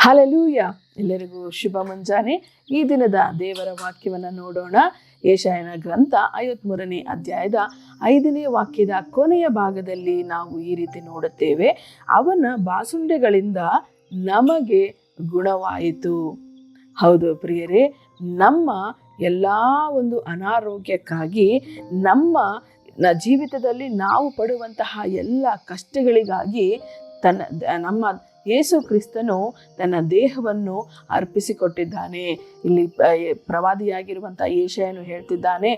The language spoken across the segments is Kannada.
ಹಲ್ಲೆಲೂಯ. ಎಲ್ಲರಿಗೂ ಶುಭ ಮುಂಜಾನೆ. ಈ ದಿನದ ದೇವರ ವಾಕ್ಯವನ್ನು ನೋಡೋಣ. ಯೆಶಾಯನ ಗ್ರಂಥ 53ನೇ ಅಧ್ಯಾಯದ 5ನೇ ವಾಕ್ಯದ ಕೊನೆಯ ಭಾಗದಲ್ಲಿ ನಾವು ಈ ರೀತಿ ನೋಡುತ್ತೇವೆ. ಅವನ ಬಾಸುಂಡೆಗಳಿಂದ ನಮಗೆ ಗುಣವಾಯಿತು. ಹೌದು ಪ್ರಿಯರೇ, ನಮ್ಮ ಎಲ್ಲ ಒಂದು ಅನಾರೋಗ್ಯಕ್ಕಾಗಿ, ನಮ್ಮ ಜೀವಿತದಲ್ಲಿ ನಾವು ಪಡುವಂತಹ ಎಲ್ಲ ಕಷ್ಟಗಳಿಗಾಗಿ ನಮ್ಮ ಯೇಸು ಕ್ರಿಸ್ತನು ತನ್ನ ದೇಹವನ್ನು ಅರ್ಪಿಸಿಕೊಟ್ಟಿದ್ದಾನೆ. ಇಲ್ಲಿ ಪ್ರವಾದಿಯಾಗಿರುವಂಥ ಯೆಶಾಯನು ಹೇಳ್ತಿದ್ದಾನೆ,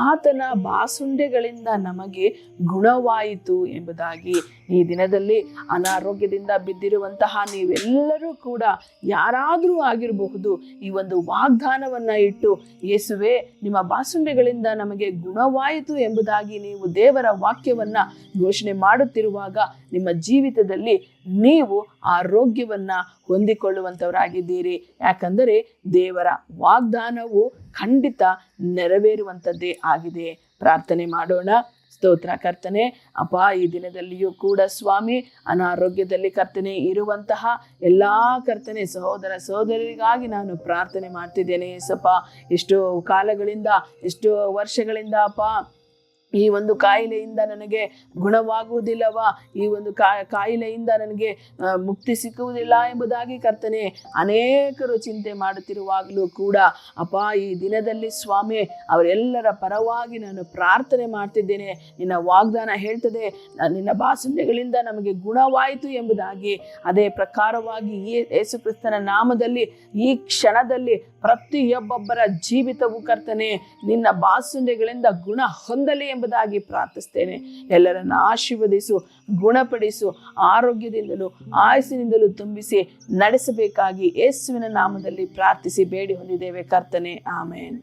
ಆತನ ಬಾಸುಂಡೆಗಳಿಂದ ನಮಗೆ ಗುಣವಾಯಿತು ಎಂಬುದಾಗಿ. ಈ ದಿನದಲ್ಲಿ ಅನಾರೋಗ್ಯದಿಂದ ಬಿದ್ದಿರುವಂತಹ ನೀವೆಲ್ಲರೂ ಕೂಡ ಯಾರಾದರೂ ಆಗಿರಬಹುದು, ಈ ಒಂದು ವಾಗ್ದಾನವನ್ನು ಇಟ್ಟು, ಯೇಸುವೆ ನಿಮ್ಮ ಬಾಸುಂಡೆಗಳಿಂದ ನಮಗೆ ಗುಣವಾಯಿತು ಎಂಬುದಾಗಿ ನೀವು ದೇವರ ವಾಕ್ಯವನ್ನು ಘೋಷಣೆ ಮಾಡುತ್ತಿರುವಾಗ ನಿಮ್ಮ ಜೀವಿತದಲ್ಲಿ ನೀವು ಆರೋಗ್ಯವನ್ನ ಹೊಂದಿಕೊಳ್ಳುವಂಥವರಾಗಿದ್ದೀರಿ. ಯಾಕಂದರೆ ದೇವರ ವಾಗ್ದಾನವು ಖಂಡಿತ ನೆರವೇರುವಂಥದ್ದೇ ಆಗಿದೆ. ಪ್ರಾರ್ಥನೆ ಮಾಡೋಣ. ಸ್ತೋತ್ರ ಕರ್ತನೆ, ಅಪ್ಪ, ಈ ದಿನದಲ್ಲಿಯೂ ಕೂಡ ಸ್ವಾಮಿ, ಅನಾರೋಗ್ಯದಲ್ಲಿ ಕರ್ತನೆ ಇರುವಂತಹ ಎಲ್ಲ ಕರ್ತನೆ ಸಹೋದರ ಸಹೋದರಿಗಾಗಿ ನಾನು ಪ್ರಾರ್ಥನೆ ಮಾಡ್ತಿದ್ದೇನೆ. ಏಸಪ್ಪ, ಎಷ್ಟೋ ಕಾಲಗಳಿಂದ, ಎಷ್ಟೋ ವರ್ಷಗಳಿಂದ ಅಪ್ಪ, ಈ ಒಂದು ಕಾಯಿಲೆಯಿಂದ ನನಗೆ ಗುಣವಾಗುವುದಿಲ್ಲವ, ಈ ಒಂದು ಕಾಯಿಲೆಯಿಂದ ನನಗೆ ಮುಕ್ತಿ ಸಿಕ್ಕುವುದಿಲ್ಲ ಎಂಬುದಾಗಿ ಕರ್ತನೆ ಅನೇಕರು ಚಿಂತೆ ಮಾಡುತ್ತಿರುವಾಗಲೂ ಕೂಡ ಅಪ್ಪ, ಈ ದಿನದಲ್ಲಿ ಸ್ವಾಮಿ ಅವರೆಲ್ಲರ ಪರವಾಗಿ ನಾನು ಪ್ರಾರ್ಥನೆ ಮಾಡ್ತಿದ್ದೇನೆ. ನಿನ್ನ ವಾಗ್ದಾನ ಹೇಳ್ತದೆ, ನಿನ್ನ ಬಾಸುಂಡೆಗಳಿಂದ ನಮಗೆ ಗುಣವಾಯಿತು ಎಂಬುದಾಗಿ. ಅದೇ ಪ್ರಕಾರವಾಗಿ ಯೇಸು ಕ್ರಿಸ್ತನ ನಾಮದಲ್ಲಿ ಈ ಕ್ಷಣದಲ್ಲಿ ಪ್ರತಿಯೊಬ್ಬೊಬ್ಬರ ಜೀವಿತವು ಕರ್ತನೆ ನಿನ್ನ ಬಾಸುಂಡೆಗಳಿಂದ ಗುಣ ಹೊಂದಲಿ ಎಂಬುದಾಗಿ ಪ್ರಾರ್ಥಿಸ್ತೇನೆ. ಎಲ್ಲರನ್ನು ಆಶೀರ್ವದಿಸು, ಗುಣಪಡಿಸು, ಆರೋಗ್ಯದಿಂದಲೂ ಆಯುಸ್ಸಿನಿಂದಲೂ ತುಂಬಿಸಿ ನಡೆಸಬೇಕಾಗಿ ಯೇಸುವಿನ ನಾಮದಲ್ಲಿ ಪ್ರಾರ್ಥಿಸಿ ಬೇಡಿ ಹೊಂದಿದ್ದೇವೆ ಕರ್ತನೆ. ಆಮೇನ್.